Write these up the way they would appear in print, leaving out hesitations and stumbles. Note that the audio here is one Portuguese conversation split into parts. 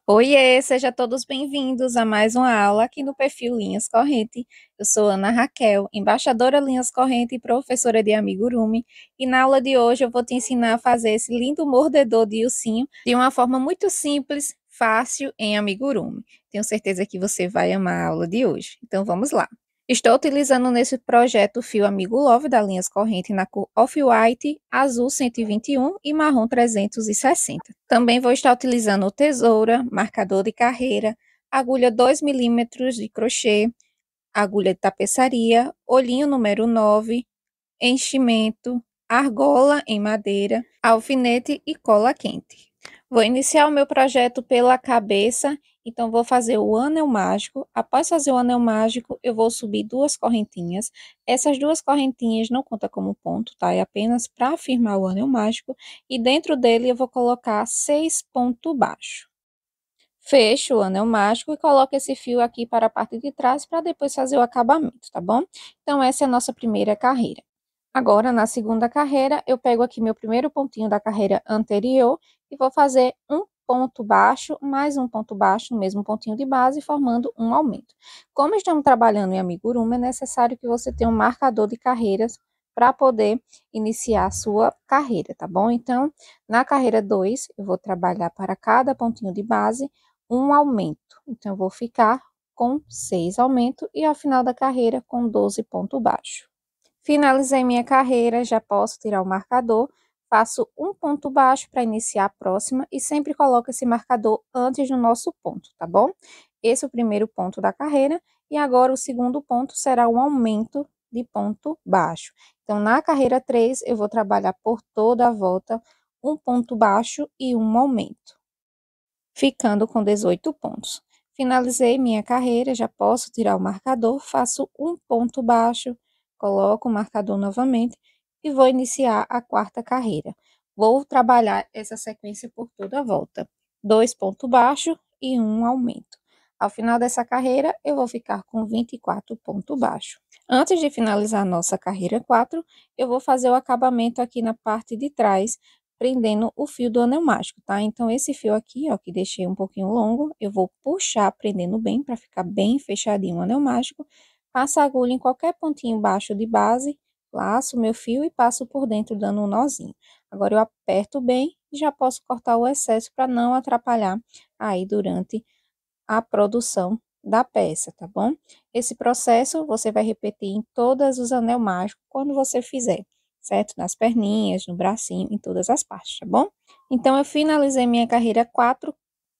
Oiê, sejam todos bem-vindos a mais uma aula aqui no perfil Linhas Corrente. Eu sou Ana Raquel, embaixadora Linhas Corrente e professora de amigurumi. E na aula de hoje eu vou te ensinar a fazer esse lindo mordedor de ursinho de uma forma muito simples, fácil em amigurumi. Tenho certeza que você vai amar a aula de hoje. Então vamos lá. Estou utilizando nesse projeto o fio Amigo Love da Linhas Corrente na cor Off-White, azul 121 e marrom 360. Também vou estar utilizando tesoura, marcador de carreira, agulha 2 milímetros de crochê, agulha de tapeçaria, olhinho número 9, enchimento, argola em madeira, alfinete e cola quente. Vou iniciar o meu projeto pela cabeça, então vou fazer o anel mágico. Após fazer o anel mágico, eu vou subir duas correntinhas. Essas duas correntinhas não contam como ponto, tá? É apenas para firmar o anel mágico. E dentro dele eu vou colocar 6 pontos baixos. Fecho o anel mágico e coloco esse fio aqui para a parte de trás para depois fazer o acabamento, tá bom? Então, essa é a nossa primeira carreira. Agora, na segunda carreira, eu pego aqui meu primeiro pontinho da carreira anterior e vou fazer um ponto baixo, mais um ponto baixo no mesmo pontinho de base, formando um aumento. Como estamos trabalhando em amigurumi, é necessário que você tenha um marcador de carreiras para poder iniciar a sua carreira, tá bom? Então, na carreira 2, eu vou trabalhar para cada pontinho de base um aumento. Então, eu vou ficar com 6 aumentos e ao final da carreira com 12 pontos baixos. Finalizei minha carreira, já posso tirar o marcador, faço um ponto baixo para iniciar a próxima e sempre coloco esse marcador antes do nosso ponto, tá bom? Esse é o primeiro ponto da carreira e agora o segundo ponto será um aumento de ponto baixo. Então, na carreira 3, eu vou trabalhar por toda a volta um ponto baixo e um aumento, ficando com 18 pontos. Finalizei minha carreira, já posso tirar o marcador, faço um ponto baixo, coloco o marcador novamente e vou iniciar a quarta carreira. Vou trabalhar essa sequência por toda a volta. 2 pontos baixos e um aumento. Ao final dessa carreira, eu vou ficar com 24 pontos baixos. Antes de finalizar a nossa carreira 4, eu vou fazer o acabamento aqui na parte de trás, prendendo o fio do anel mágico, tá? Então, esse fio aqui, ó, que deixei um pouquinho longo, eu vou puxar prendendo bem, para ficar bem fechadinho o anel mágico. Passo a agulha em qualquer pontinho baixo de base, laço meu fio e passo por dentro dando um nozinho. Agora, eu aperto bem e já posso cortar o excesso para não atrapalhar aí durante a produção da peça, tá bom? Esse processo você vai repetir em todos os anel mágicos quando você fizer, certo? Nas perninhas, no bracinho, em todas as partes, tá bom? Então, eu finalizei minha carreira 4,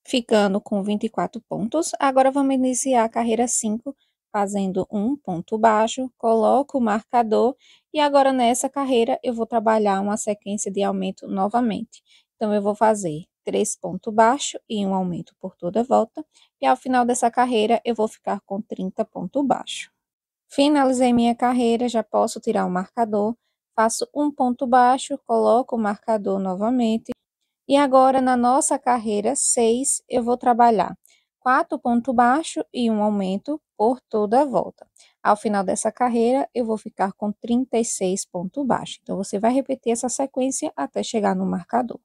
ficando com 24 pontos. Agora, vamos iniciar a carreira 5, fazendo um ponto baixo, coloco o marcador e agora nessa carreira eu vou trabalhar uma sequência de aumento novamente. Então, eu vou fazer 3 pontos baixos e um aumento por toda a volta. E ao final dessa carreira, eu vou ficar com 30 pontos baixos. Finalizei minha carreira, já posso tirar o marcador. Faço um ponto baixo, coloco o marcador novamente. E agora, na nossa carreira 6, eu vou trabalhar 4 pontos baixos e um aumento por toda a volta. Ao final dessa carreira, eu vou ficar com 36 pontos baixos. Então, você vai repetir essa sequência até chegar no marcador.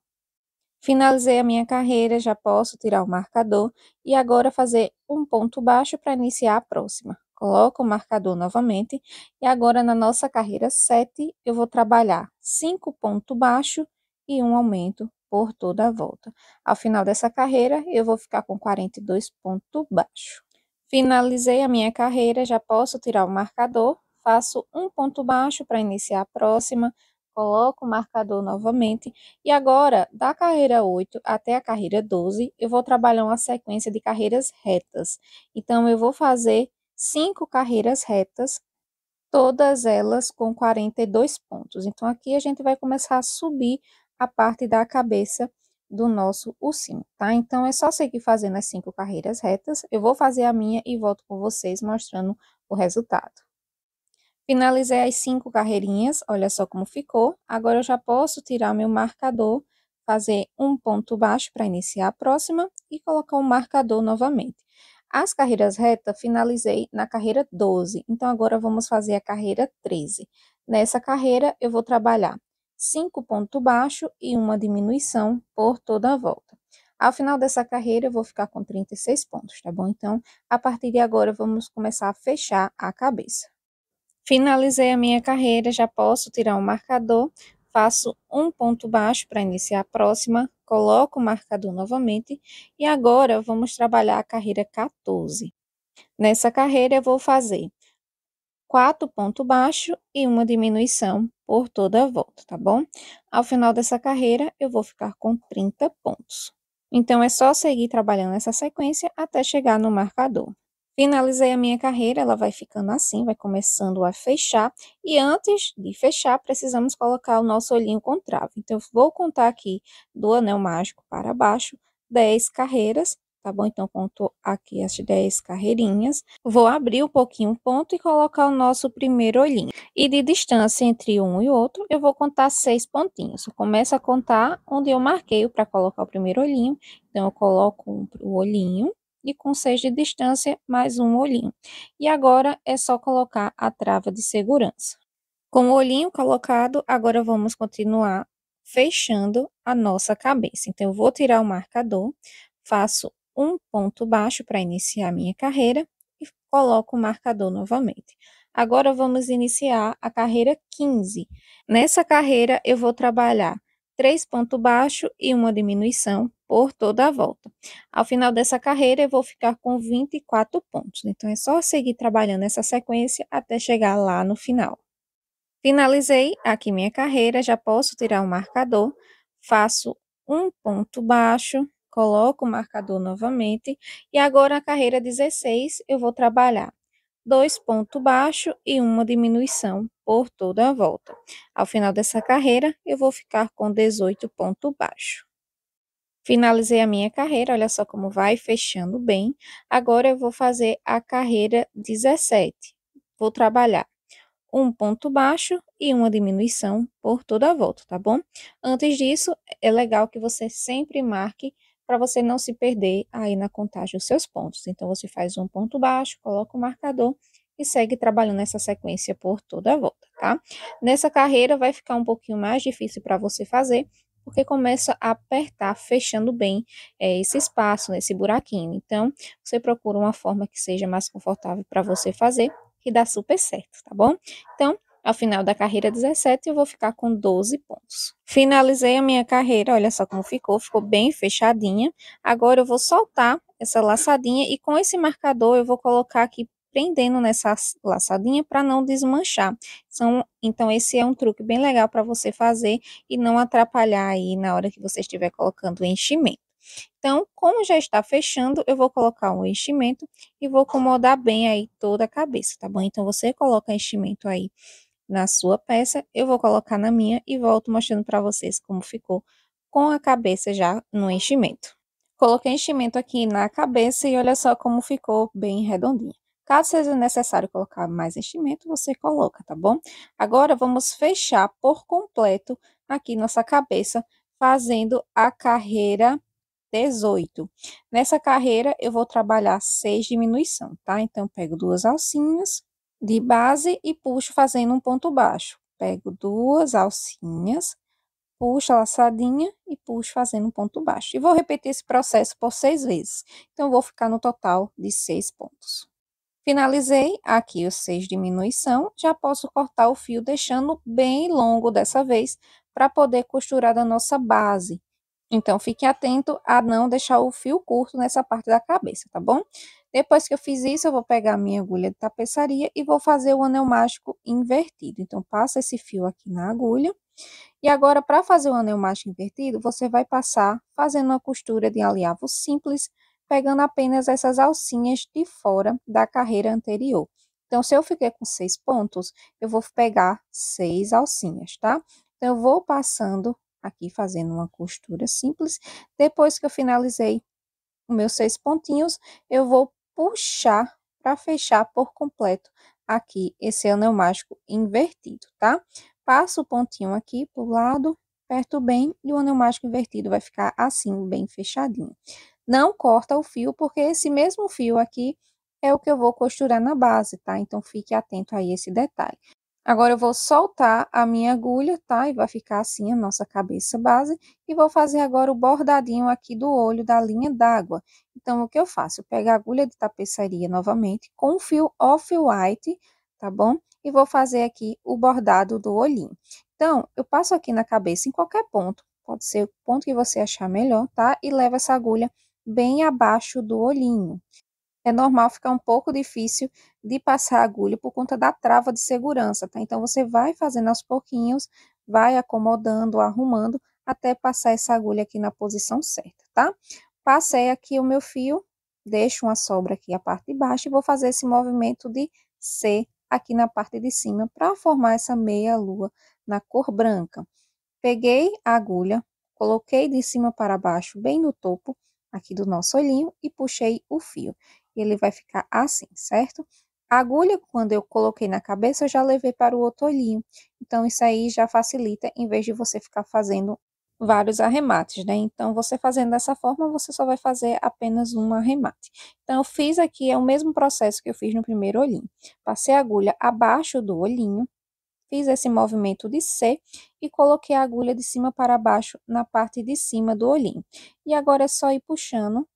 Finalizei a minha carreira, já posso tirar o marcador e agora fazer um ponto baixo para iniciar a próxima. Coloco o marcador novamente e agora na nossa carreira 7 eu vou trabalhar 5 pontos baixos e um aumento por toda a volta. Ao final dessa carreira eu vou ficar com 42 pontos baixos. Finalizei a minha carreira, já posso tirar o marcador, faço um ponto baixo para iniciar a próxima, coloco o marcador novamente e agora, da carreira 8 até a carreira 12, eu vou trabalhar uma sequência de carreiras retas. Então, eu vou fazer 5 carreiras retas, todas elas com 42 pontos. Então, aqui a gente vai começar a subir a parte da cabeça do nosso ursinho, tá? Então, é só seguir fazendo as 5 carreiras retas. Eu vou fazer a minha e volto com vocês mostrando o resultado. Finalizei as 5 carreirinhas, olha só como ficou. Agora, eu já posso tirar meu marcador, fazer um ponto baixo para iniciar a próxima e colocar um marcador novamente. As carreiras retas, finalizei na carreira 12, então agora vamos fazer a carreira 13. Nessa carreira, eu vou trabalhar 5 pontos baixos e uma diminuição por toda a volta. Ao final dessa carreira, eu vou ficar com 36 pontos, tá bom? Então, a partir de agora, vamos começar a fechar a cabeça. Finalizei a minha carreira, já posso tirar um marcador, faço um ponto baixo para iniciar a próxima, coloco o marcador novamente e agora vamos trabalhar a carreira 14. Nessa carreira, eu vou fazer 4 pontos baixos e uma diminuição por toda a volta, tá bom? Ao final dessa carreira, eu vou ficar com 30 pontos. Então, é só seguir trabalhando essa sequência até chegar no marcador. Finalizei a minha carreira, ela vai ficando assim, vai começando a fechar. E antes de fechar, precisamos colocar o nosso olhinho com trave. Então, eu vou contar aqui do anel mágico para baixo 10 carreiras, tá bom? Então, conto aqui as 10 carreirinhas. Vou abrir um pouquinho o ponto e colocar o nosso primeiro olhinho. E de distância entre um e outro, eu vou contar 6 pontinhos. Eu começo a contar onde eu marquei para colocar o primeiro olhinho. Então, eu coloco o olhinho e com 6 de distância, mais um olhinho. E agora é só colocar a trava de segurança. Com o olhinho colocado, agora vamos continuar fechando a nossa cabeça. Então, eu vou tirar o marcador, faço um ponto baixo para iniciar a minha carreira e coloco o marcador novamente. Agora, vamos iniciar a carreira 15. Nessa carreira, eu vou trabalhar 3 pontos baixos e uma diminuição por toda a volta. Ao final dessa carreira, eu vou ficar com 24 pontos. Então, é só seguir trabalhando essa sequência até chegar lá no final. Finalizei aqui minha carreira, já posso tirar o marcador, faço um ponto baixo, coloco o marcador novamente, e agora na carreira 16 eu vou trabalhar 2 pontos baixos e uma diminuição por toda a volta. Ao final dessa carreira, eu vou ficar com 18 pontos baixos. Finalizei a minha carreira, olha só como vai fechando bem. Agora eu vou fazer a carreira 17. Vou trabalhar um ponto baixo e uma diminuição por toda a volta, tá bom? Antes disso, é legal que você sempre marque para você não se perder aí na contagem dos seus pontos. Então, você faz um ponto baixo, coloca o marcador e segue trabalhando essa sequência por toda a volta, tá? Nessa carreira vai ficar um pouquinho mais difícil para você fazer, porque começa a apertar, fechando bem esse espaço, esse buraquinho. Então, você procura uma forma que seja mais confortável para você fazer, que dá super certo, tá bom? Então, ao final da carreira 17, eu vou ficar com 12 pontos. Finalizei a minha carreira, olha só como ficou bem fechadinha. Agora eu vou soltar essa laçadinha e com esse marcador eu vou colocar aqui prendendo nessa laçadinha para não desmanchar. Então, esse é um truque bem legal para você fazer e não atrapalhar aí na hora que você estiver colocando o enchimento. Então, como já está fechando, eu vou colocar um enchimento e vou acomodar bem aí toda a cabeça, tá bom? Então, você coloca enchimento aí na sua peça, eu vou colocar na minha e volto mostrando para vocês como ficou com a cabeça já no enchimento. Coloquei enchimento aqui na cabeça e olha só como ficou bem redondinha. Caso seja necessário colocar mais enchimento, você coloca, tá bom? Agora, vamos fechar por completo aqui nossa cabeça, fazendo a carreira 18. Nessa carreira, eu vou trabalhar 6 diminuição, tá? Então, pego 2 alcinhas de base e puxo fazendo um ponto baixo. Pego 2 alcinhas, puxo a laçadinha e puxo fazendo um ponto baixo. E vou repetir esse processo por 6 vezes. Então, vou ficar no total de 6 pontos. Finalizei aqui os 6 diminuição, já posso cortar o fio deixando bem longo dessa vez, para poder costurar da nossa base. Então, fique atento a não deixar o fio curto nessa parte da cabeça, tá bom? Depois que eu fiz isso, eu vou pegar a minha agulha de tapeçaria e vou fazer o anel mágico invertido. Então, passa esse fio aqui na agulha. E agora, para fazer o anel mágico invertido, você vai passar fazendo uma costura de alinhavo simples, pegando apenas essas alcinhas de fora da carreira anterior. Então, se eu fiquei com 6 pontos, eu vou pegar 6 alcinhas, tá? Então, eu vou passando aqui fazendo uma costura simples. Depois que eu finalizei os meus 6 pontinhos, eu vou puxar para fechar por completo aqui esse anel mágico invertido, tá? Passo o pontinho aqui pro lado, aperto bem e o anel mágico invertido vai ficar assim, bem fechadinho. Não corta o fio, porque esse mesmo fio aqui é o que eu vou costurar na base, tá? Então, fique atento aí a esse detalhe. Agora, eu vou soltar a minha agulha, tá? E vai ficar assim a nossa cabeça base. E vou fazer agora o bordadinho aqui do olho da linha d'água. Então, o que eu faço? Eu pego a agulha de tapeçaria novamente com o fio off-white, tá bom? E vou fazer aqui o bordado do olhinho. Então, eu passo aqui na cabeça em qualquer ponto. Pode ser o ponto que você achar melhor, tá? E levo essa agulha bem abaixo do olhinho. É normal ficar um pouco difícil de passar a agulha por conta da trava de segurança, tá? Então, você vai fazendo aos pouquinhos, vai acomodando, arrumando, até passar essa agulha aqui na posição certa, tá? Passei aqui o meu fio, deixo uma sobra aqui a parte de baixo e vou fazer esse movimento de C aqui na parte de cima para formar essa meia lua na cor branca. Peguei a agulha, coloquei de cima para baixo, bem no topo aqui do nosso olhinho e puxei o fio. Ele vai ficar assim, certo? A agulha, quando eu coloquei na cabeça, eu já levei para o outro olhinho. Então, isso aí já facilita, em vez de você ficar fazendo vários arremates, né? Então, você fazendo dessa forma, você só vai fazer apenas um arremate. Então, eu fiz aqui, é o mesmo processo que eu fiz no primeiro olhinho. Passei a agulha abaixo do olhinho, fiz esse movimento de C e coloquei a agulha de cima para baixo na parte de cima do olhinho. E agora é só ir puxando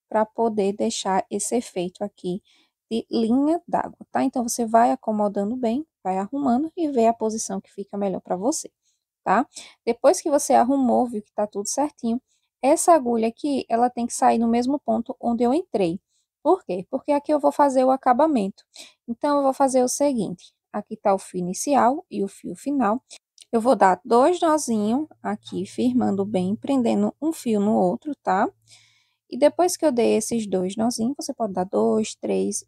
para poder deixar esse efeito aqui de linha d'água, tá? Então, você vai acomodando bem, vai arrumando e vê a posição que fica melhor para você, tá? Depois que você arrumou, viu que tá tudo certinho, essa agulha aqui, ela tem que sair no mesmo ponto onde eu entrei. Por quê? Porque aqui eu vou fazer o acabamento. Então, eu vou fazer o seguinte, aqui tá o fio inicial e o fio final. Eu vou dar 2 nozinhos aqui, firmando bem, prendendo um fio no outro, tá? E depois que eu dei esses 2 nozinhos, você pode dar 2, 3,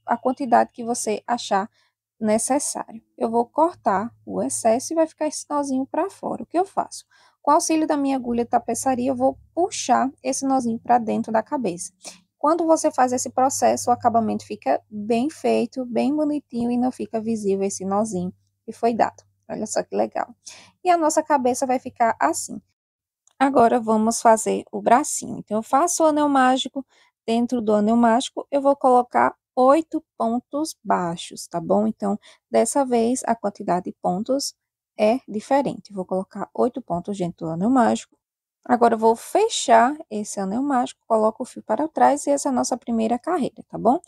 a quantidade que você achar necessário. Eu vou cortar o excesso e vai ficar esse nozinho para fora. O que eu faço? Com o auxílio da minha agulha de tapeçaria, eu vou puxar esse nozinho para dentro da cabeça. Quando você faz esse processo, o acabamento fica bem feito, bem bonitinho e não fica visível esse nozinho que foi dado. Olha só que legal. E a nossa cabeça vai ficar assim. Agora, vamos fazer o bracinho. Então, eu faço o anel mágico. Dentro do anel mágico, eu vou colocar 8 pontos baixos, tá bom? Então, dessa vez, a quantidade de pontos é diferente. Vou colocar 8 pontos dentro do anel mágico. Agora, eu vou fechar esse anel mágico, coloco o fio para trás e essa é a nossa primeira carreira, tá bom?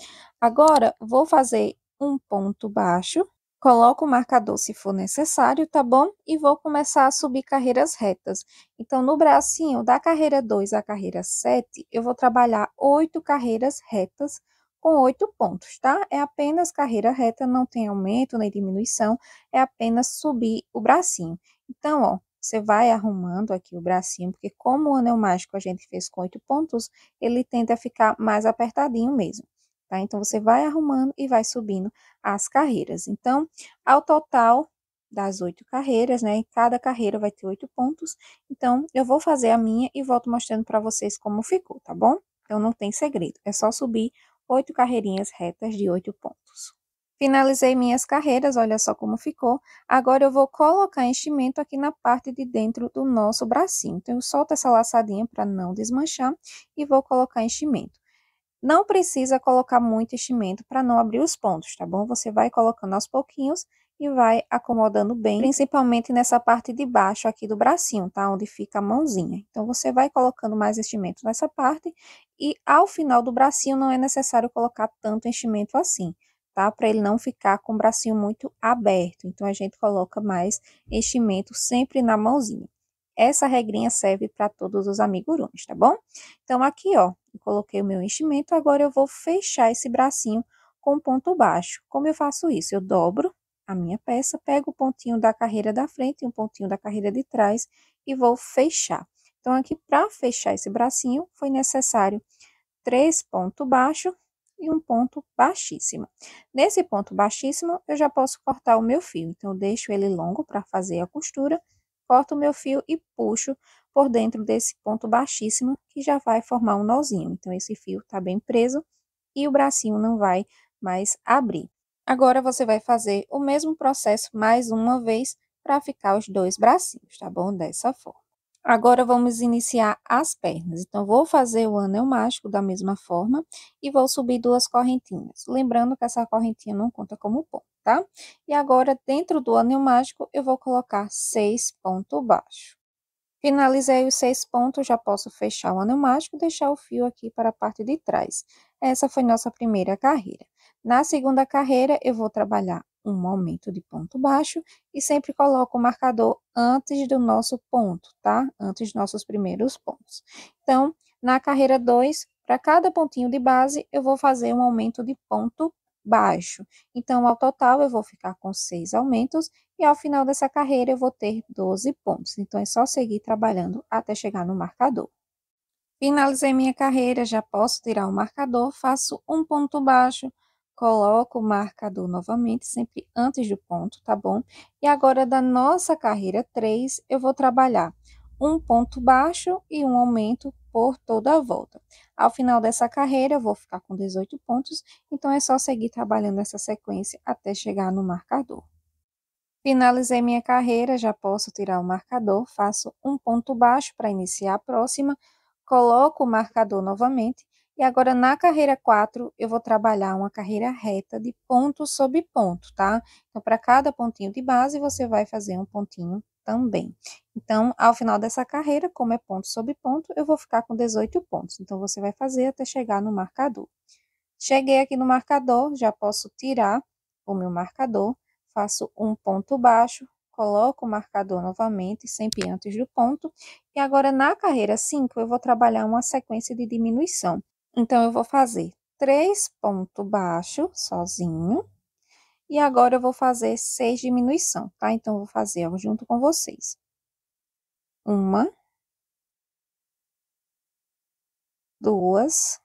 Agora, vou fazer um ponto baixo. Coloco o marcador se for necessário, tá bom? E vou começar a subir carreiras retas. Então, no bracinho, da carreira 2 à carreira 7, eu vou trabalhar 8 carreiras retas com 8 pontos, tá? É apenas carreira reta, não tem aumento nem diminuição, é apenas subir o bracinho. Então, ó, você vai arrumando aqui o bracinho, porque como o anel mágico a gente fez com 8 pontos, ele tende a ficar mais apertadinho mesmo, tá? Então, você vai arrumando e vai subindo as carreiras. Então, ao total das 8 carreiras, né? Cada carreira vai ter 8 pontos. Então, eu vou fazer a minha e volto mostrando para vocês como ficou, tá bom? Então, não tem segredo, é só subir 8 carreirinhas retas de 8 pontos. Finalizei minhas carreiras, olha só como ficou. Agora, eu vou colocar enchimento aqui na parte de dentro do nosso bracinho. Então, eu solto essa laçadinha para não desmanchar e vou colocar enchimento. Não precisa colocar muito enchimento para não abrir os pontos, tá bom? Você vai colocando aos pouquinhos e vai acomodando bem, principalmente nessa parte de baixo aqui do bracinho, tá? Onde fica a mãozinha. Então, você vai colocando mais enchimento nessa parte e ao final do bracinho não é necessário colocar tanto enchimento assim, tá? Para ele não ficar com o bracinho muito aberto. Então, a gente coloca mais enchimento sempre na mãozinha. Essa regrinha serve para todos os amigurumis, tá bom? Então, aqui, ó, eu coloquei o meu enchimento, agora eu vou fechar esse bracinho com ponto baixo. Como eu faço isso? Eu dobro a minha peça, pego o pontinho da carreira da frente e um pontinho da carreira de trás e vou fechar. Então, aqui, para fechar esse bracinho, foi necessário 3 pontos baixos e um ponto baixíssimo. Nesse ponto baixíssimo, eu já posso cortar o meu fio. Então, eu deixo ele longo para fazer a costura, corto o meu fio e puxo por dentro desse ponto baixíssimo, que já vai formar um nozinho. Então, esse fio tá bem preso e o bracinho não vai mais abrir. Agora, você vai fazer o mesmo processo mais uma vez para ficar os 2 bracinhos, tá bom? Dessa forma. Agora vamos iniciar as pernas. Então, vou fazer o anel mágico da mesma forma e vou subir 2 correntinhas. Lembrando que essa correntinha não conta como ponto, tá? E agora, dentro do anel mágico, eu vou colocar 6 pontos baixos. Finalizei os 6 pontos, já posso fechar o anel mágico e deixar o fio aqui para a parte de trás. Essa foi nossa primeira carreira. Na segunda carreira, eu vou trabalhar um aumento de ponto baixo e sempre coloco o marcador antes do nosso ponto, tá? Antes dos nossos primeiros pontos. Então, na carreira 2, para cada pontinho de base, eu vou fazer um aumento de ponto baixo. Então, ao total, eu vou ficar com 6 aumentos e ao final dessa carreira eu vou ter 12 pontos. Então, é só seguir trabalhando até chegar no marcador. Finalizei minha carreira, já posso tirar o marcador, faço um ponto baixo, coloco o marcador novamente, sempre antes do ponto, tá bom? E agora, da nossa carreira 3, eu vou trabalhar um ponto baixo e um aumento por toda a volta. Ao final dessa carreira, eu vou ficar com 18 pontos, então é só seguir trabalhando essa sequência até chegar no marcador. Finalizei minha carreira, já posso tirar o marcador, faço um ponto baixo para iniciar a próxima, coloco o marcador novamente, e agora na carreira 4 eu vou trabalhar uma carreira reta de ponto sobre ponto, tá? Então, para cada pontinho de base, você vai fazer um pontinho também. Então, ao final dessa carreira, como é ponto sobre ponto, eu vou ficar com 18 pontos. Então, você vai fazer até chegar no marcador. Cheguei aqui no marcador, já posso tirar o meu marcador, faço um ponto baixo, coloco o marcador novamente, sempre antes do ponto, e agora na carreira 5 eu vou trabalhar uma sequência de diminuição. Então, eu vou fazer 3 pontos baixos sozinho, e agora eu vou fazer 6 diminuição, tá? Então, eu vou fazer ó, junto com vocês. Uma, duas,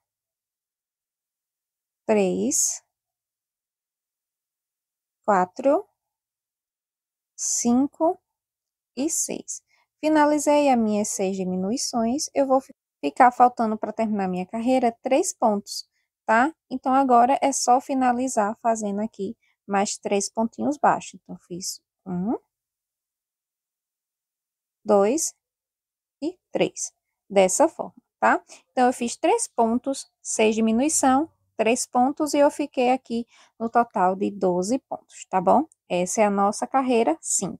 três, quatro, 5 e 6. Finalizei as minhas 6 diminuições, eu vou ficar faltando para terminar minha carreira 3 pontos, tá? Então, agora é só finalizar fazendo aqui mais 3 pontinhos baixos. Então, fiz 1, 2 e 3, dessa forma, tá? Então, eu fiz 3 pontos, 6 diminuição, 3 pontos e eu fiquei aqui no total de 12 pontos, tá bom? Essa é a nossa carreira 5.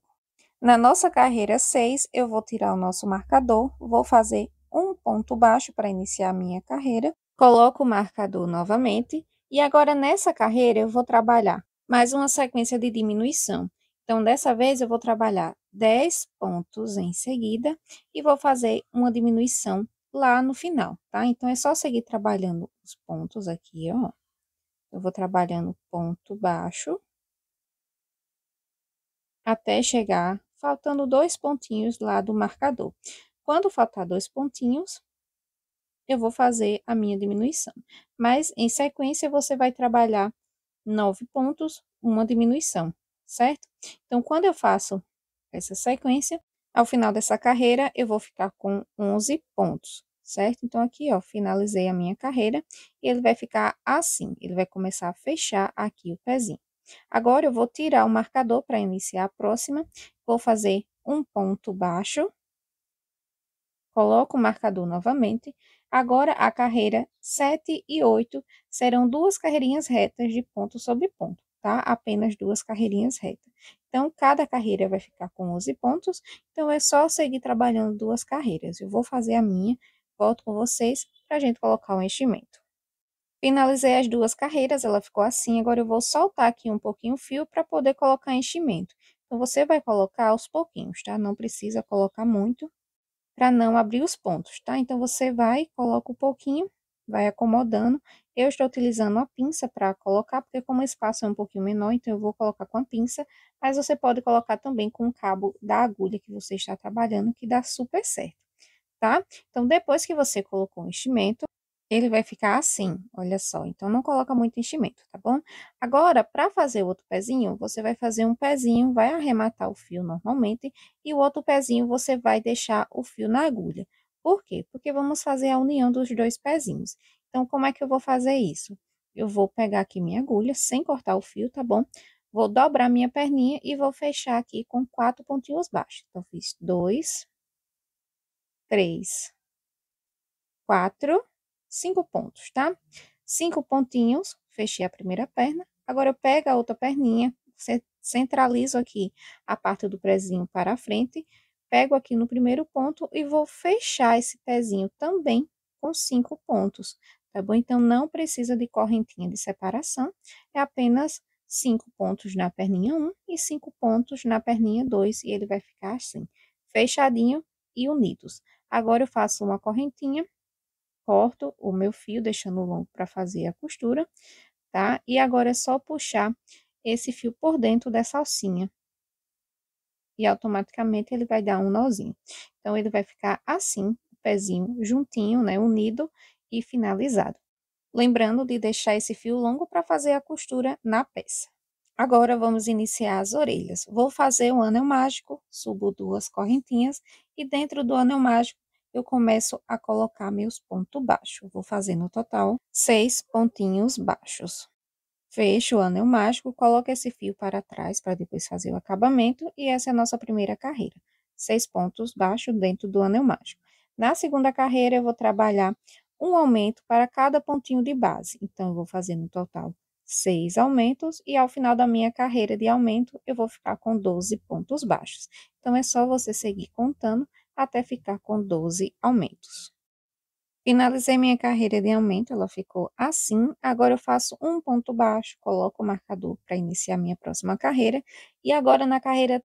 Na nossa carreira 6, eu vou tirar o nosso marcador, vou fazer um ponto baixo para iniciar a minha carreira, coloco o marcador novamente, e agora nessa carreira eu vou trabalhar mais uma sequência de diminuição. Então, dessa vez eu vou trabalhar 10 pontos em seguida e vou fazer uma diminuição lá no final, tá? Então, é só seguir trabalhando os pontos aqui, ó. Eu vou trabalhando ponto baixo até chegar faltando 2 pontinhos lá do marcador. Quando faltar 2 pontinhos, eu vou fazer a minha diminuição. Mas, em sequência, você vai trabalhar 9 pontos, uma diminuição, certo? Então, quando eu faço essa sequência, ao final dessa carreira, eu vou ficar com 11 pontos, certo? Então, aqui, ó, finalizei a minha carreira e ele vai ficar assim, ele vai começar a fechar aqui o pezinho. Agora, eu vou tirar o marcador para iniciar a próxima, vou fazer um ponto baixo, coloco o marcador novamente. Agora, a carreira 7 e 8 serão 2 carreirinhas retas de ponto sobre ponto, tá? Apenas 2 carreirinhas retas. Então, cada carreira vai ficar com 11 pontos, então é só seguir trabalhando 2 carreiras. Eu vou fazer a minha, volto com vocês para a gente colocar o enchimento. Finalizei as 2 carreiras, ela ficou assim, agora eu vou soltar aqui um pouquinho o fio para poder colocar enchimento. Então, você vai colocar aos pouquinhos, tá? Não precisa colocar muito, para não abrir os pontos, tá? Então, você vai, coloca um pouquinho, vai acomodando. Eu estou utilizando a pinça para colocar, porque como o espaço é um pouquinho menor, então eu vou colocar com a pinça, mas você pode colocar também com o cabo da agulha que você está trabalhando, que dá super certo, tá? Então, depois que você colocou o enchimento, ele vai ficar assim, olha só. Então, não coloca muito enchimento, tá bom? Agora, para fazer o outro pezinho, você vai fazer um pezinho, vai arrematar o fio normalmente, e o outro pezinho você vai deixar o fio na agulha. Por quê? Porque vamos fazer a união dos 2 pezinhos. Então, como é que eu vou fazer isso? Eu vou pegar aqui minha agulha, sem cortar o fio, tá bom? Vou dobrar minha perninha e vou fechar aqui com 4 pontinhos baixos. Então, fiz 2, 3, 4, 5 pontos, tá? 5 pontinhos, fechei a primeira perna. Agora, eu pego a outra perninha, centralizo aqui a parte do prezinho para a frente, pego aqui no primeiro ponto e vou fechar esse pezinho também com 5 pontos, tá bom? Então, não precisa de correntinha de separação, é apenas 5 pontos na perninha 1 e 5 pontos na perninha 2, e ele vai ficar assim, fechadinho e unidos. Agora, eu faço uma correntinha, corto o meu fio, deixando longo para fazer a costura, tá? E agora é só puxar esse fio por dentro dessa alcinha. E automaticamente ele vai dar um nozinho. Então, ele vai ficar assim, o pezinho juntinho, né? Unido e finalizado. Lembrando de deixar esse fio longo para fazer a costura na peça. Agora, vamos iniciar as orelhas. Vou fazer um anel mágico, subo 2 correntinhas e dentro do anel mágico eu começo a colocar meus pontos baixos. Vou fazer no total 6 pontinhos baixos. Fecho o anel mágico, coloco esse fio para trás para depois fazer o acabamento e essa é a nossa primeira carreira. 6 pontos baixos dentro do anel mágico. Na segunda carreira eu vou trabalhar um aumento para cada pontinho de base. Então, eu vou fazer no total 6 aumentos e ao final da minha carreira de aumento eu vou ficar com 12 pontos baixos. Então, é só você seguir contando até ficar com 12 aumentos. Finalizei minha carreira de aumento, ela ficou assim. Agora eu faço um ponto baixo, coloco o marcador para iniciar minha próxima carreira. E agora na carreira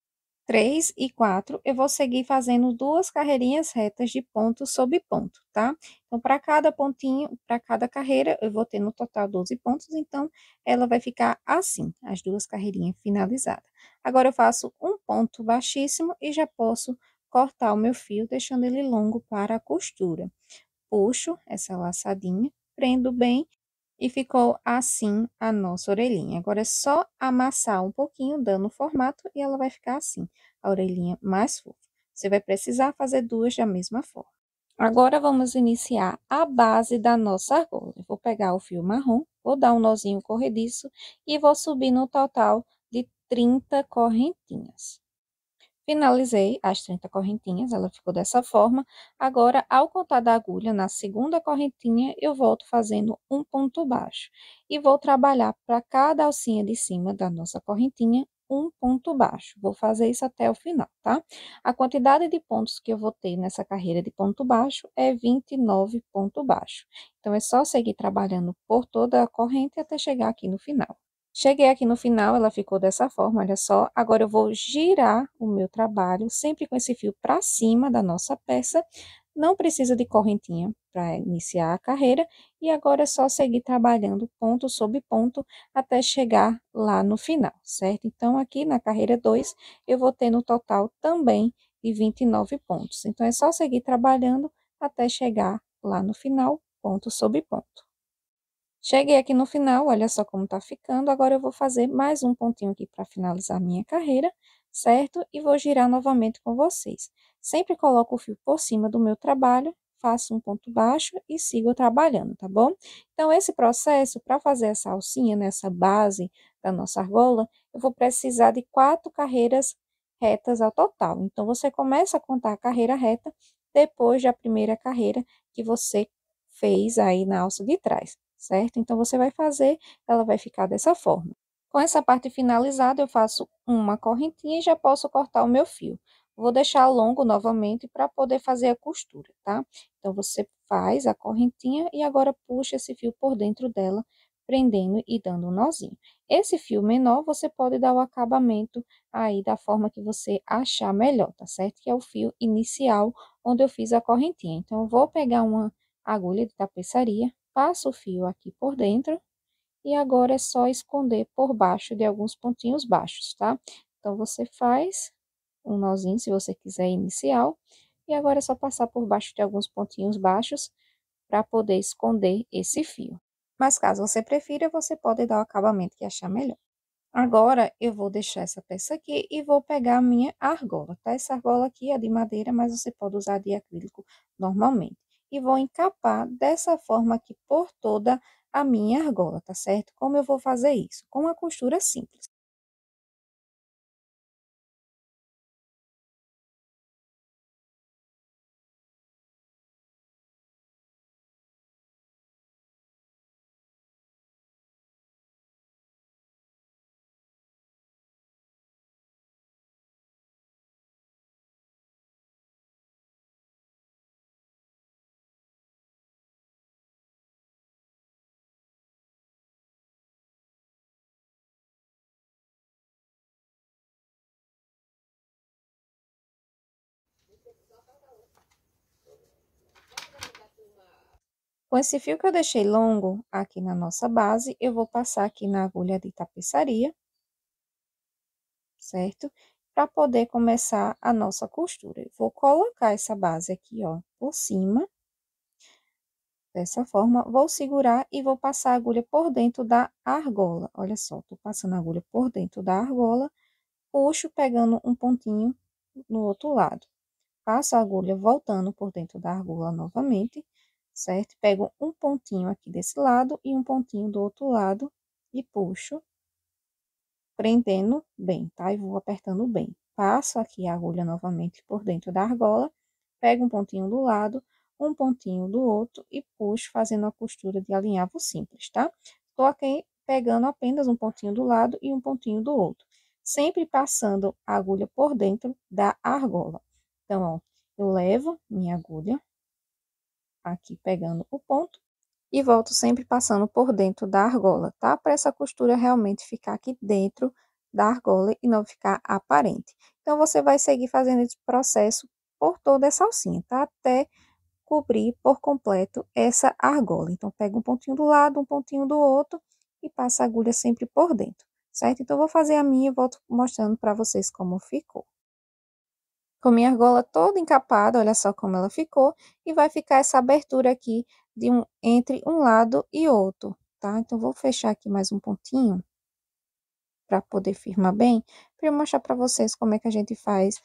3 e 4, eu vou seguir fazendo 2 carreirinhas retas de ponto sobre ponto, tá? Então, para cada pontinho, para cada carreira, eu vou ter no total 12 pontos, então, ela vai ficar assim, as 2 carreirinhas finalizadas. Agora, eu faço um ponto baixíssimo e já posso cortar o meu fio, deixando ele longo para a costura. Puxo essa laçadinha, prendo bem e ficou assim a nossa orelhinha. Agora é só amassar um pouquinho, dando formato, e ela vai ficar assim, a orelhinha mais fofa. Você vai precisar fazer 2 da mesma forma. Agora, vamos iniciar a base da nossa argola. Eu vou pegar o fio marrom, vou dar um nozinho corrediço e vou subir no total de 30 correntinhas. Finalizei as 30 correntinhas, ela ficou dessa forma. Agora, ao contar da agulha, na segunda correntinha, eu volto fazendo um ponto baixo. E vou trabalhar para cada alcinha de cima da nossa correntinha, um ponto baixo. Vou fazer isso até o final, tá? A quantidade de pontos que eu vou ter nessa carreira de ponto baixo é 29 pontos baixos. Então, é só seguir trabalhando por toda a corrente até chegar aqui no final. Cheguei aqui no final, ela ficou dessa forma, olha só. Agora, eu vou girar o meu trabalho, sempre com esse fio para cima da nossa peça. Não precisa de correntinha para iniciar a carreira. E agora, é só seguir trabalhando ponto sobre ponto até chegar lá no final, certo? Então, aqui na carreira 2, eu vou ter no total também de 29 pontos. Então, é só seguir trabalhando até chegar lá no final, ponto sobre ponto. Cheguei aqui no final, olha só como tá ficando. Agora, eu vou fazer mais um pontinho aqui para finalizar minha carreira, certo? E vou girar novamente com vocês. Sempre coloco o fio por cima do meu trabalho, faço um ponto baixo e sigo trabalhando, tá bom? Então, esse processo, para fazer essa alcinha, nessa base da nossa argola, eu vou precisar de 4 carreiras retas ao total. Então, você começa a contar a carreira reta depois da primeira carreira que você fez aí na alça de trás, certo? Então, você vai fazer, ela vai ficar dessa forma. Com essa parte finalizada, eu faço uma correntinha e já posso cortar o meu fio. Vou deixar longo novamente para poder fazer a costura, tá? Então, você faz a correntinha e agora puxa esse fio por dentro dela, prendendo e dando um nozinho. Esse fio menor, você pode dar o acabamento aí da forma que você achar melhor, tá certo? Que é o fio inicial, onde eu fiz a correntinha. Então, eu vou pegar uma agulha de tapeçaria, passo o fio aqui por dentro e agora é só esconder por baixo de alguns pontinhos baixos, tá? Então, você faz um nozinho, se você quiser, inicial, e agora é só passar por baixo de alguns pontinhos baixos para poder esconder esse fio. Mas caso você prefira, você pode dar o acabamento que achar melhor. Agora, eu vou deixar essa peça aqui e vou pegar a minha argola, tá? Essa argola aqui é de madeira, mas você pode usar de acrílico normalmente. E vou encapar dessa forma aqui por toda a minha argola, tá certo? Como eu vou fazer isso? Com uma costura simples. Com esse fio que eu deixei longo aqui na nossa base, eu vou passar aqui na agulha de tapeçaria, certo? Para poder começar a nossa costura. Eu vou colocar essa base aqui, ó, por cima. Dessa forma, vou segurar e vou passar a agulha por dentro da argola. Olha só, tô passando a agulha por dentro da argola, puxo pegando um pontinho no outro lado. Passo a agulha voltando por dentro da argola novamente, certo? Pego um pontinho aqui desse lado e um pontinho do outro lado e puxo, prendendo bem, tá? E vou apertando bem. Passo aqui a agulha novamente por dentro da argola, pego um pontinho do lado, um pontinho do outro e puxo, fazendo a costura de alinhavo simples, tá? Tô aqui pegando apenas um pontinho do lado e um pontinho do outro, sempre passando a agulha por dentro da argola. Então, ó, eu levo minha agulha aqui pegando o ponto e volto sempre passando por dentro da argola, tá? Para essa costura realmente ficar aqui dentro da argola e não ficar aparente. Então, você vai seguir fazendo esse processo por toda essa alcinha, tá? Até cobrir por completo essa argola. Então, pega um pontinho do lado, um pontinho do outro e passa a agulha sempre por dentro, certo? Então, eu vou fazer a minha e volto mostrando para vocês como ficou. Com minha argola toda encapada, olha só como ela ficou, e vai ficar essa abertura aqui entre um lado e outro, tá? Então, vou fechar aqui mais um pontinho para poder firmar bem, para eu mostrar para vocês como é que a gente faz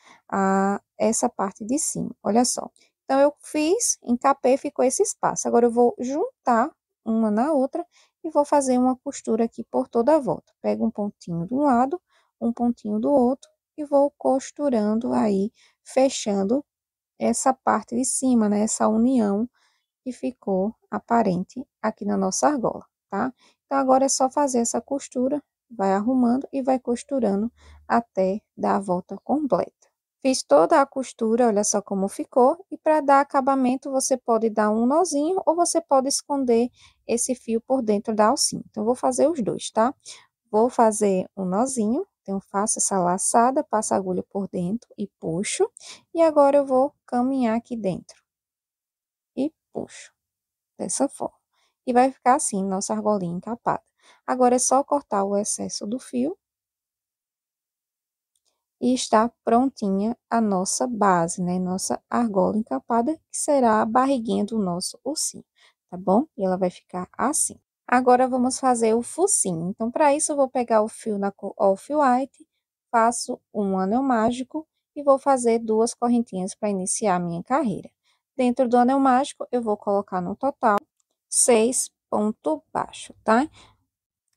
essa parte de cima. Olha só. Então, eu fiz, encapei, ficou esse espaço. Agora, eu vou juntar uma na outra e vou fazer uma costura aqui por toda a volta. Pego um pontinho de um lado, um pontinho do outro e vou costurando aí, fechando essa parte de cima, né? Essa união que ficou aparente aqui na nossa argola, tá? Então, agora é só fazer essa costura, vai arrumando e vai costurando até dar a volta completa. Fiz toda a costura, olha só como ficou, e para dar acabamento, você pode dar um nozinho ou você pode esconder esse fio por dentro da alcinha. Então, eu vou fazer os dois, tá? Vou fazer um nozinho, então, faço essa laçada, passo a agulha por dentro e puxo, e agora eu vou caminhar aqui dentro e puxo dessa forma. E vai ficar assim, nossa argolinha encapada. Agora, é só cortar o excesso do fio. E está prontinha a nossa base, né? Nossa argola encapada, que será a barriguinha do nosso ursinho, tá bom? E ela vai ficar assim. Agora, vamos fazer o focinho. Então, para isso, eu vou pegar o fio na cor Off-White, faço um anel mágico e vou fazer duas correntinhas para iniciar a minha carreira. Dentro do anel mágico, eu vou colocar no total 6 pontos baixos, tá?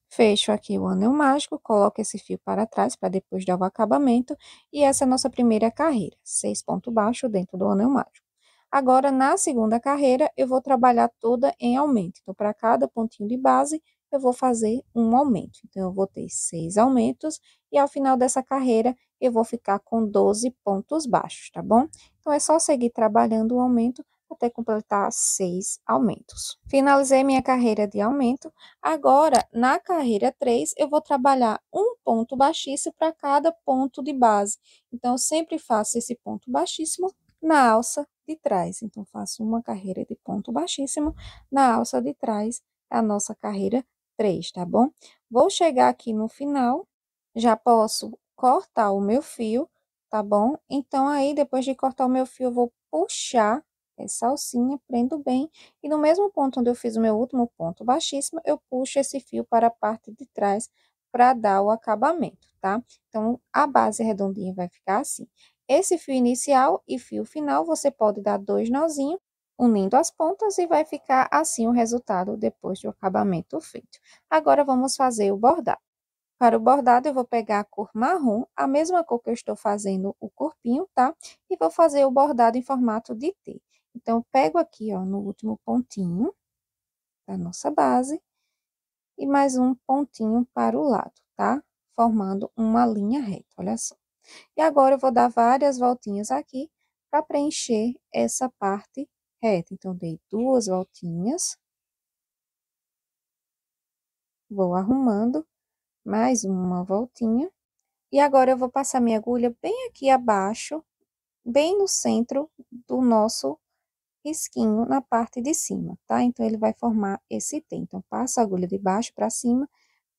Fecho aqui o anel mágico, coloco esse fio para trás para depois dar o acabamento. E essa é a nossa primeira carreira, 6 pontos baixos dentro do anel mágico. Agora, na segunda carreira, eu vou trabalhar toda em aumento. Então, para cada pontinho de base, eu vou fazer um aumento. Então, eu vou ter 6 aumentos e ao final dessa carreira, eu vou ficar com 12 pontos baixos, tá bom? Então, é só seguir trabalhando o aumento até completar 6 aumentos. Finalizei minha carreira de aumento. Agora, na carreira 3, eu vou trabalhar um ponto baixíssimo para cada ponto de base. Então, eu sempre faço esse ponto baixíssimo na alça de trás. Então, faço uma carreira de ponto baixíssimo na alça de trás, a nossa carreira 3, tá bom? Vou chegar aqui no final, já posso cortar o meu fio, tá bom? Então, aí, depois de cortar o meu fio, eu vou puxar essa alcinha, prendo bem, e no mesmo ponto onde eu fiz o meu último ponto baixíssimo, eu puxo esse fio para a parte de trás para dar o acabamento, tá? Então, a base redondinha vai ficar assim. Esse fio inicial e fio final, você pode dar 2 nozinhos, unindo as pontas, e vai ficar assim o resultado depois do acabamento feito. Agora, vamos fazer o bordado. Para o bordado, eu vou pegar a cor marrom, a mesma cor que eu estou fazendo o corpinho, tá? E vou fazer o bordado em formato de T. Então, eu pego aqui, ó, no último pontinho da nossa base e mais um pontinho para o lado, tá? Formando uma linha reta, olha só. E agora, eu vou dar várias voltinhas aqui para preencher essa parte reta. Então, dei 2 voltinhas. Vou arrumando mais uma voltinha. E agora, eu vou passar minha agulha bem aqui abaixo, bem no centro do nosso risquinho na parte de cima, tá? Então, ele vai formar esse T. Então, passo a agulha de baixo para cima,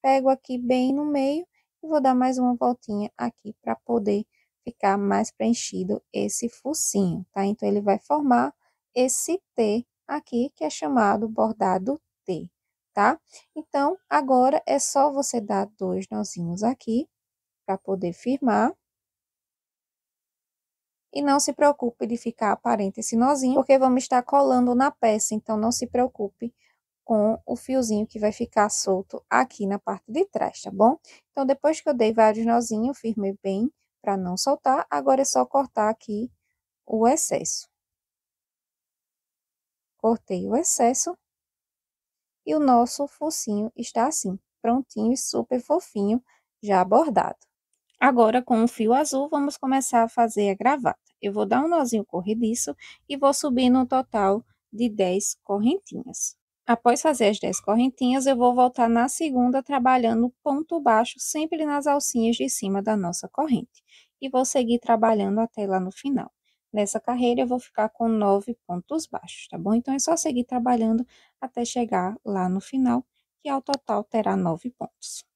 pego aqui bem no meio e vou dar mais uma voltinha aqui para poder ficar mais preenchido esse focinho, tá? Então, ele vai formar esse T aqui, que é chamado bordado T, tá? Então, agora é só você dar 2 nozinhos aqui para poder firmar. E não se preocupe de ficar aparente esse nozinho, porque vamos estar colando na peça, então não se preocupe com o fiozinho que vai ficar solto aqui na parte de trás, tá bom? Então, depois que eu dei vários nozinhos, firmei bem para não soltar, agora é só cortar aqui o excesso. Cortei o excesso e o nosso focinho está assim, prontinho e super fofinho, já bordado. Agora, com o fio azul, vamos começar a fazer a gravata. Eu vou dar um nozinho corrediço e vou subir no total de 10 correntinhas. Após fazer as 10 correntinhas, eu vou voltar na segunda, trabalhando ponto baixo, sempre nas alcinhas de cima da nossa corrente. E vou seguir trabalhando até lá no final. Nessa carreira, eu vou ficar com 9 pontos baixos, tá bom? Então, é só seguir trabalhando até chegar lá no final, que ao total terá 9 pontos.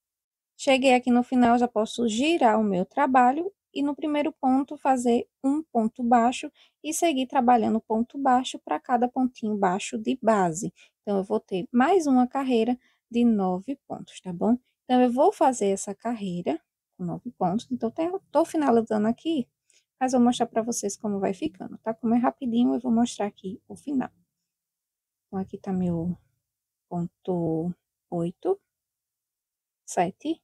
Cheguei aqui no final, já posso girar o meu trabalho e no primeiro ponto fazer um ponto baixo e seguir trabalhando ponto baixo para cada pontinho baixo de base. Então, eu vou ter mais uma carreira de 9 pontos, tá bom? Então, eu vou fazer essa carreira com 9 pontos. Então, tô finalizando aqui, mas vou mostrar para vocês como vai ficando, tá? Como é rapidinho, eu vou mostrar aqui o final. Então, aqui tá meu ponto 8, 7,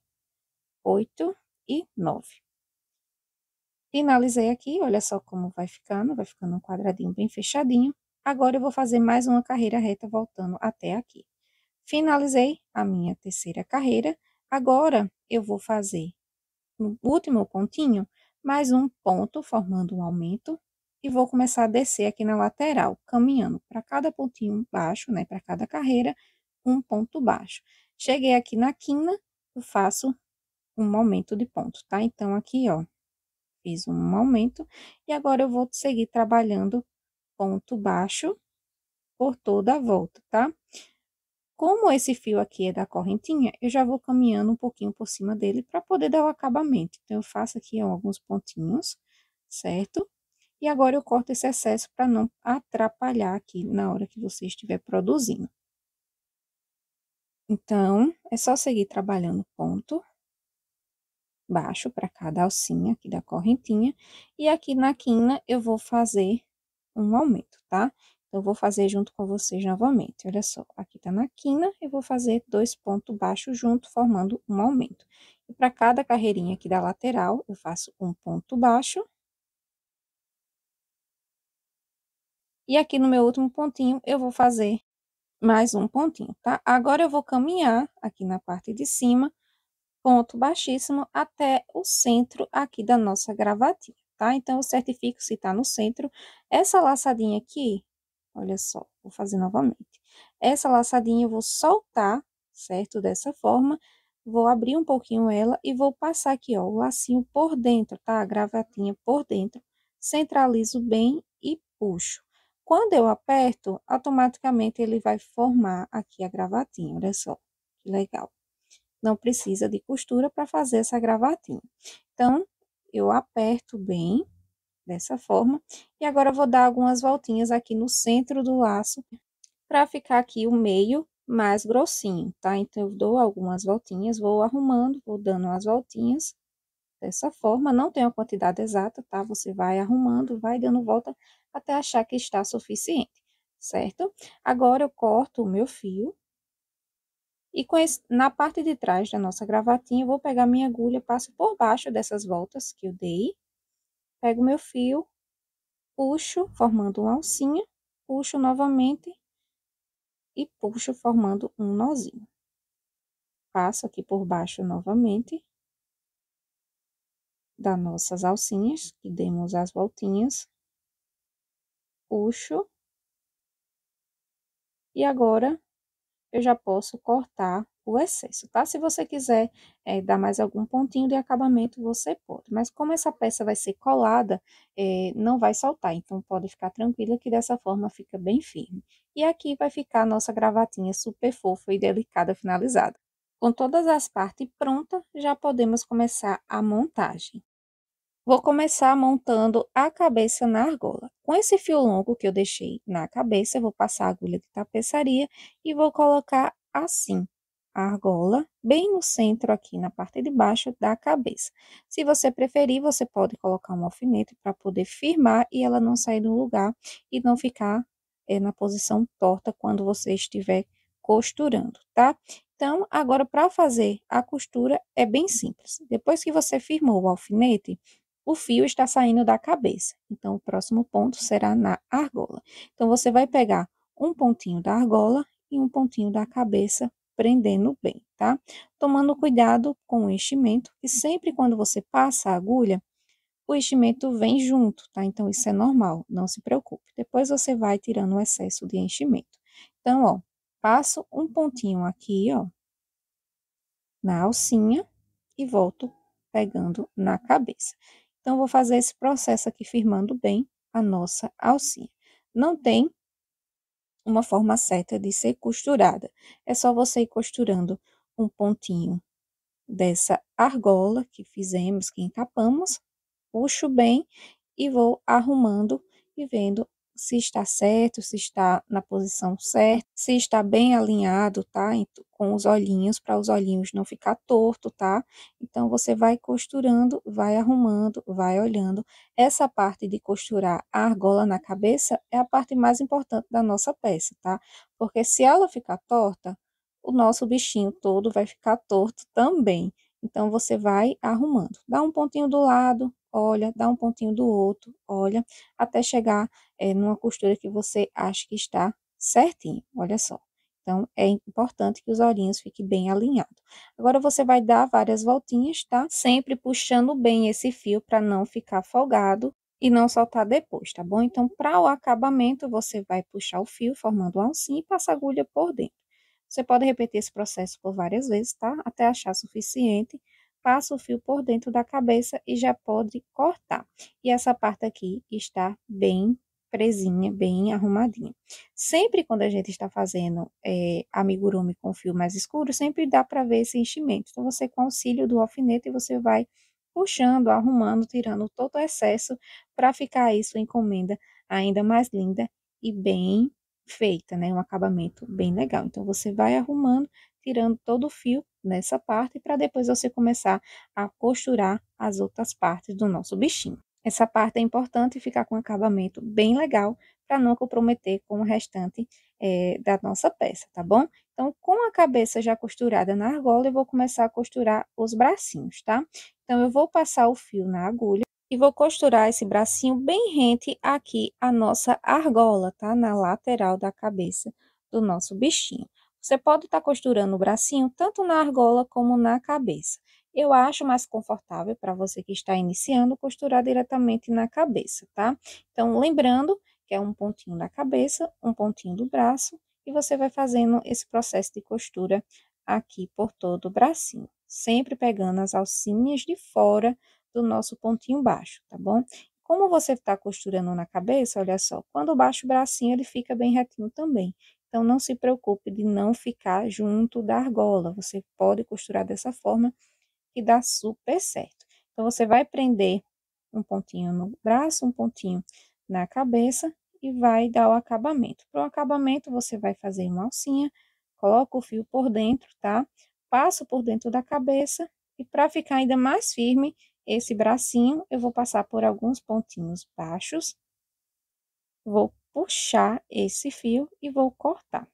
8 e 9. Finalizei aqui, olha só como vai ficando um quadradinho bem fechadinho. Agora, eu vou fazer mais uma carreira reta voltando até aqui. Finalizei a minha terceira carreira. Agora, eu vou fazer no último pontinho, mais um ponto, formando um aumento. E vou começar a descer aqui na lateral, caminhando para cada pontinho baixo, né, para cada carreira, um ponto baixo. Cheguei aqui na quina, eu faço um aumento de ponto, tá? Então, aqui, ó, fiz um aumento e agora eu vou seguir trabalhando ponto baixo por toda a volta, tá? Como esse fio aqui é da correntinha, eu já vou caminhando um pouquinho por cima dele para poder dar o acabamento. Então, eu faço aqui, ó, alguns pontinhos, certo? E agora eu corto esse excesso para não atrapalhar aqui na hora que você estiver produzindo. Então, é só seguir trabalhando ponto baixo para cada alcinha aqui da correntinha. E aqui na quina eu vou fazer um aumento, tá? Então, eu vou fazer junto com vocês novamente. Olha só, aqui tá na quina, eu vou fazer 2 pontos baixos junto, formando um aumento. E para cada carreirinha aqui da lateral, eu faço um ponto baixo. E aqui no meu último pontinho, eu vou fazer mais um pontinho, tá? Agora, eu vou caminhar aqui na parte de cima, ponto baixíssimo até o centro aqui da nossa gravatinha, tá? Então, eu certifico se tá no centro. Essa laçadinha aqui, olha só, vou fazer novamente. Essa laçadinha eu vou soltar, certo? Dessa forma, vou abrir um pouquinho ela e vou passar aqui, ó, o lacinho por dentro, tá? A gravatinha por dentro, centralizo bem e puxo. Quando eu aperto, automaticamente ele vai formar aqui a gravatinha, olha só, que legal. Não precisa de costura para fazer essa gravatinha. Então, eu aperto bem, dessa forma. E agora, eu vou dar algumas voltinhas aqui no centro do laço, para ficar aqui o meio mais grossinho, tá? Então, eu dou algumas voltinhas, vou arrumando, vou dando as voltinhas, dessa forma. Não tem a quantidade exata, tá? Você vai arrumando, vai dando volta, até achar que está suficiente, certo? Agora, eu corto o meu fio. E na parte de trás da nossa gravatinha, eu vou pegar minha agulha, passo por baixo dessas voltas que eu dei, pego meu fio, puxo, formando uma alcinha, puxo novamente e puxo, formando um nozinho. Passo aqui por baixo novamente das nossas alcinhas, que demos as voltinhas, puxo, e agora eu já posso cortar o excesso, tá? Se você quiser dar mais algum pontinho de acabamento, você pode. Mas como essa peça vai ser colada, não vai soltar. Então, pode ficar tranquila que dessa forma fica bem firme. E aqui vai ficar a nossa gravatinha super fofa e delicada finalizada. Com todas as partes prontas, já podemos começar a montagem. Vou começar montando a cabeça na argola. Com esse fio longo que eu deixei na cabeça, eu vou passar a agulha de tapeçaria e vou colocar assim a argola bem no centro aqui na parte de baixo da cabeça. Se você preferir, você pode colocar um alfinete para poder firmar e ela não sair do lugar e não ficar na posição torta quando você estiver costurando, tá? Então, agora para fazer a costura é bem simples. Depois que você firmou o alfinete, o fio está saindo da cabeça. Então, o próximo ponto será na argola. Então, você vai pegar um pontinho da argola e um pontinho da cabeça, prendendo bem, tá? Tomando cuidado com o enchimento, que sempre quando você passa a agulha, o enchimento vem junto, tá? Então, isso é normal, não se preocupe. Depois você vai tirando o excesso de enchimento. Então, ó, passo um pontinho aqui, ó, na alcinha e volto pegando na cabeça. Então, vou fazer esse processo aqui firmando bem a nossa alcinha. Não tem uma forma certa de ser costurada. É só você ir costurando um pontinho dessa argola que fizemos, que encapamos, puxo bem e vou arrumando e vendo se está certo, se está na posição certa, se está bem alinhado, tá? Com os olhinhos, para os olhinhos não ficar torto, tá? Então, você vai costurando, vai arrumando, vai olhando. Essa parte de costurar a argola na cabeça é a parte mais importante da nossa peça, tá? Porque se ela ficar torta, o nosso bichinho todo vai ficar torto também. Então, você vai arrumando. Dá um pontinho do lado, olha, dá um pontinho do outro, olha, até chegar numa costura que você acha que está certinho, olha só. Então, é importante que os olhinhos fiquem bem alinhados. Agora, você vai dar várias voltinhas, tá? Sempre puxando bem esse fio para não ficar folgado e não soltar depois, tá bom? Então, para o acabamento, você vai puxar o fio, formando uma alcinha e passar a agulha por dentro. Você pode repetir esse processo por várias vezes, tá? Até achar suficiente. Passa o fio por dentro da cabeça e já pode cortar. E essa parte aqui está bem presinha, bem arrumadinha. Sempre quando a gente está fazendo amigurumi com fio mais escuro, sempre dá para ver esse enchimento. Então, você com auxílio do alfinete, você vai puxando, arrumando, tirando todo o excesso para ficar aí sua encomenda ainda mais linda e bem feita, né? Um acabamento bem legal. Então, você vai arrumando, tirando todo o fio nessa parte, para depois você começar a costurar as outras partes do nosso bichinho. Essa parte é importante ficar com um acabamento bem legal, para não comprometer com o restante da nossa peça, tá bom? Então, com a cabeça já costurada na argola, eu vou começar a costurar os bracinhos, tá? Então, eu vou passar o fio na agulha e vou costurar esse bracinho bem rente aqui a nossa argola, tá? Na lateral da cabeça do nosso bichinho. Você pode estar costurando o bracinho tanto na argola como na cabeça. Eu acho mais confortável para você que está iniciando costurar diretamente na cabeça, tá? Então, lembrando que é um pontinho da cabeça, um pontinho do braço, e você vai fazendo esse processo de costura aqui por todo o bracinho, sempre pegando as alcinhas de fora do nosso pontinho baixo, tá bom? Como você está costurando na cabeça, olha só, quando baixa o bracinho, ele fica bem retinho também. Então, não se preocupe de não ficar junto da argola. Você pode costurar dessa forma que dá super certo. Então, você vai prender um pontinho no braço, um pontinho na cabeça e vai dar o acabamento. Para o acabamento, você vai fazer uma alcinha, coloca o fio por dentro, tá? Passa por dentro da cabeça e para ficar ainda mais firme, esse bracinho, eu vou passar por alguns pontinhos baixos, vou puxar esse fio e vou cortar.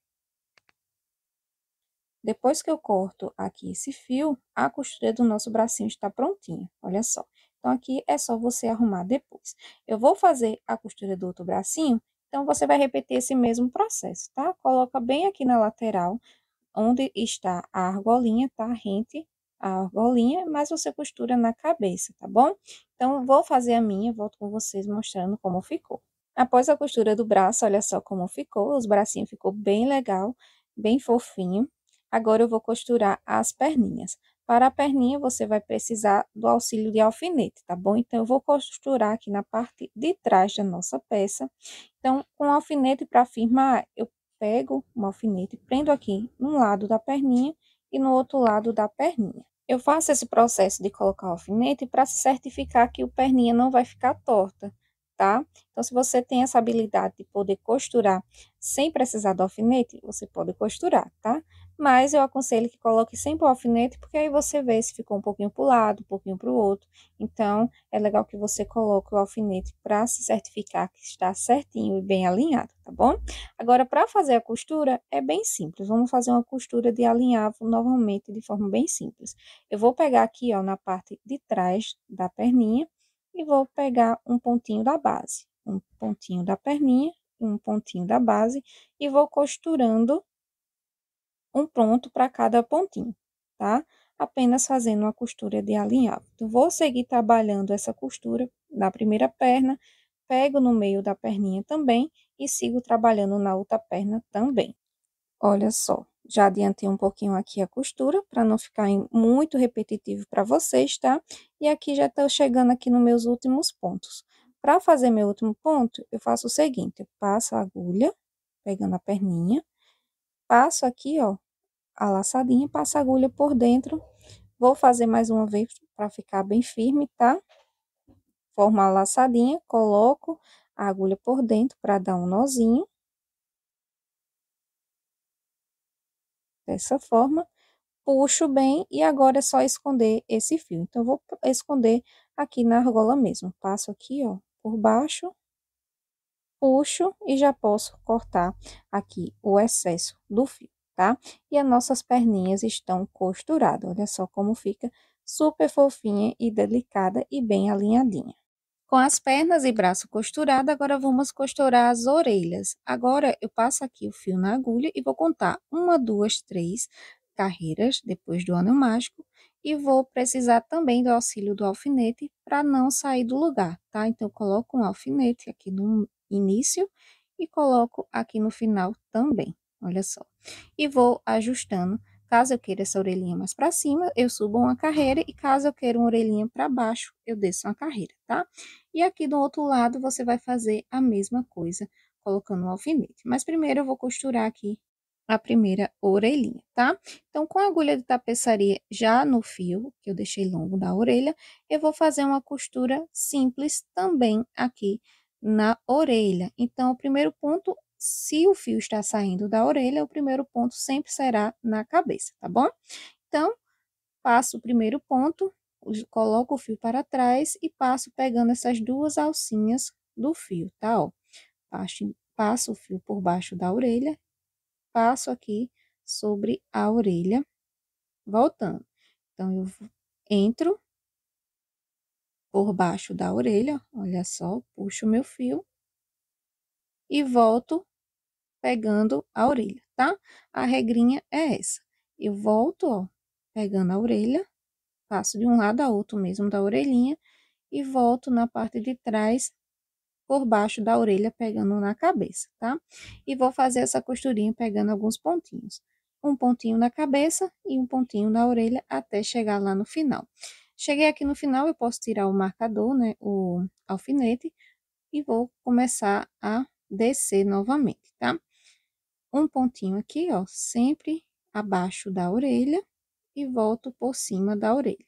Depois que eu corto aqui esse fio, a costura do nosso bracinho está prontinha, olha só. Então, aqui é só você arrumar depois. Eu vou fazer a costura do outro bracinho, então, você vai repetir esse mesmo processo, tá? Coloca bem aqui na lateral, onde está a argolinha, tá? Rente a argolinha, mas você costura na cabeça, tá bom? Então, vou fazer a minha, volto com vocês mostrando como ficou. Após a costura do braço, olha só como ficou, os bracinhos ficou bem legal, bem fofinho. Agora, eu vou costurar as perninhas. Para a perninha, você vai precisar do auxílio de alfinete, tá bom? Então, eu vou costurar aqui na parte de trás da nossa peça. Então, com o alfinete para firmar, eu pego um alfinete, prendo aqui um lado da perninha e no outro lado da perninha. Eu faço esse processo de colocar o alfinete para se certificar que o perninha não vai ficar torta, tá? Então, se você tem essa habilidade de poder costurar sem precisar do alfinete, você pode costurar, tá? Mas eu aconselho que coloque sempre o alfinete, porque aí você vê se ficou um pouquinho para o lado, um pouquinho para o outro. Então, é legal que você coloque o alfinete para se certificar que está certinho e bem alinhado, tá bom? Agora, para fazer a costura, é bem simples. Vamos fazer uma costura de alinhavo novamente, de forma bem simples. Eu vou pegar aqui, ó, na parte de trás da perninha e vou pegar um pontinho da base. Um pontinho da perninha, um pontinho da base e vou costurando um ponto para cada pontinho, tá? Apenas fazendo uma costura de alinhavo. Então, vou seguir trabalhando essa costura na primeira perna, pego no meio da perninha também e sigo trabalhando na outra perna também. Olha só, já adiantei um pouquinho aqui a costura, para não ficar muito repetitivo para vocês, tá? E aqui já estou chegando aqui nos meus últimos pontos. Para fazer meu último ponto, eu faço o seguinte, eu passo a agulha, pegando a perninha, passo aqui, ó, a laçadinha, passo a agulha por dentro. Vou fazer mais uma vez para ficar bem firme, tá? Formo a laçadinha, coloco a agulha por dentro para dar um nozinho. Dessa forma, puxo bem e agora é só esconder esse fio. Então, eu vou esconder aqui na argola mesmo. Passo aqui, ó, por baixo, puxo e já posso cortar aqui o excesso do fio, tá? E as nossas perninhas estão costuradas. Olha só como fica super fofinha e delicada e bem alinhadinha. Com as pernas e braço costurado, agora vamos costurar as orelhas. Agora, eu passo aqui o fio na agulha e vou contar uma, duas, três carreiras depois do anel mágico. E vou precisar também do auxílio do alfinete para não sair do lugar, tá? Então, eu coloco um alfinete aqui no início e coloco aqui no final também, olha só. E vou ajustando. Caso eu queira essa orelhinha mais para cima, eu subo uma carreira e caso eu queira uma orelhinha para baixo, eu desço uma carreira, tá? E aqui do outro lado, você vai fazer a mesma coisa, colocando um alfinete. Mas primeiro eu vou costurar aqui a primeira orelhinha, tá? Então, com a agulha de tapeçaria já no fio, que eu deixei longo da orelha, eu vou fazer uma costura simples também aqui na orelha. Então, o primeiro ponto, se o fio está saindo da orelha, o primeiro ponto sempre será na cabeça, tá bom? Então, passo o primeiro ponto, coloco o fio para trás e passo pegando essas duas alcinhas do fio, tá? Ó, passo o fio por baixo da orelha, passo aqui sobre a orelha, voltando. Então, eu entro por baixo da orelha, olha só, puxo o meu fio e volto pegando a orelha, tá? A regrinha é essa. Eu volto, ó, pegando a orelha, passo de um lado a outro mesmo da orelhinha e volto na parte de trás por baixo da orelha, pegando na cabeça, tá? E vou fazer essa costurinha pegando alguns pontinhos. Um pontinho na cabeça e um pontinho na orelha até chegar lá no final. Cheguei aqui no final, eu posso tirar o marcador, né, o alfinete, e vou começar a descer novamente, tá? Um pontinho aqui, ó, sempre abaixo da orelha e volto por cima da orelha.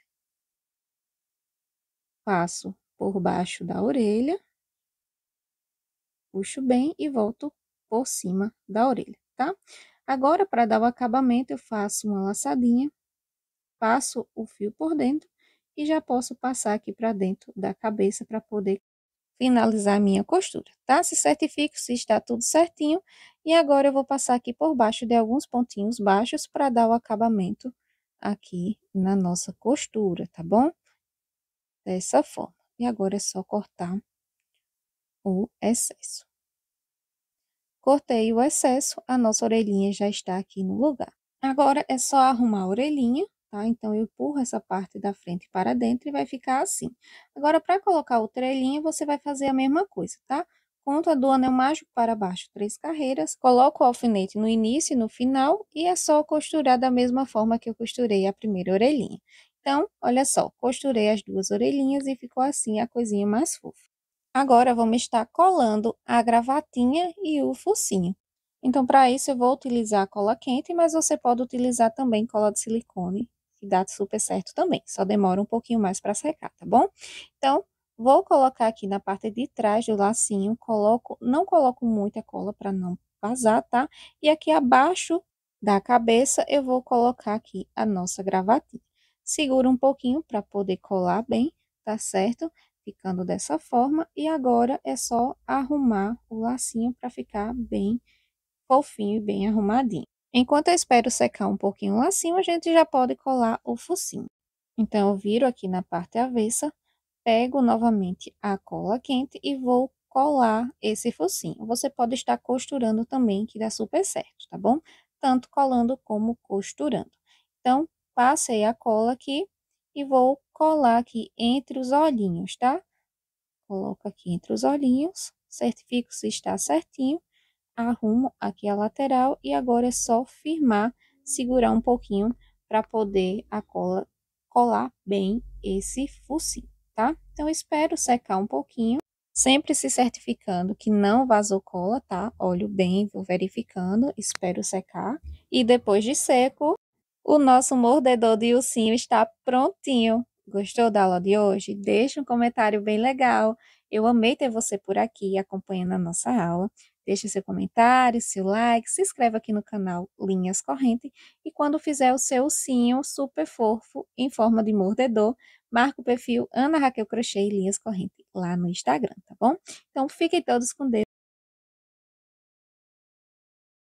Passo por baixo da orelha, puxo bem e volto por cima da orelha, tá? Agora, para dar o acabamento, eu faço uma laçadinha, passo o fio por dentro e já posso passar aqui para dentro da cabeça para poder finalizar a minha costura, tá? Se certifique se está tudo certinho. E agora eu vou passar aqui por baixo de alguns pontinhos baixos para dar o acabamento aqui na nossa costura, tá bom? Dessa forma. E agora é só cortar o excesso. Cortei o excesso, a nossa orelhinha já está aqui no lugar. Agora é só arrumar a orelhinha, tá? Então, eu empurro essa parte da frente para dentro e vai ficar assim. Agora, para colocar outra orelhinha, você vai fazer a mesma coisa, tá? Conto a do anel mágico para baixo 3 carreiras, coloco o alfinete no início e no final e é só costurar da mesma forma que eu costurei a primeira orelhinha. Então, olha só, costurei as 2 orelhinhas e ficou assim a coisinha mais fofa. Agora, vamos estar colando a gravatinha e o focinho. Então, para isso, eu vou utilizar a cola quente, mas você pode utilizar também cola de silicone, que dá super certo também. Só demora um pouquinho mais para secar, tá bom? Então, vou colocar aqui na parte de trás do lacinho, não coloco muita cola para não vazar, tá? E aqui abaixo da cabeça, eu vou colocar aqui a nossa gravatinha. Segura um pouquinho para poder colar bem, tá certo? Ficando dessa forma. E agora é só arrumar o lacinho para ficar bem fofinho e bem arrumadinho. Enquanto eu espero secar um pouquinho o lacinho, a gente já pode colar o focinho. Então, eu viro aqui na parte avessa, pego novamente a cola quente e vou colar esse focinho. Você pode estar costurando também, que dá super certo, tá bom? Tanto colando como costurando. Então, passei a cola aqui e vou colar aqui entre os olhinhos, tá? Coloco aqui entre os olhinhos, certifico se está certinho, arrumo aqui a lateral e agora é só firmar, segurar um pouquinho para poder a cola colar bem esse focinho, tá? Então, espero secar um pouquinho, sempre se certificando que não vazou cola, tá? Olho bem, vou verificando, espero secar. E depois de seco, o nosso mordedor de ursinho está prontinho. Gostou da aula de hoje? Deixa um comentário bem legal. Eu amei ter você por aqui acompanhando a nossa aula. Deixe seu comentário, seu like, se inscreva aqui no canal Linhas Corrente e quando fizer o seu ursinho super fofo em forma de mordedor, marca o perfil Ana Raquel Crochê e Linhas Corrente lá no Instagram, tá bom? Então fiquem todos com Deus.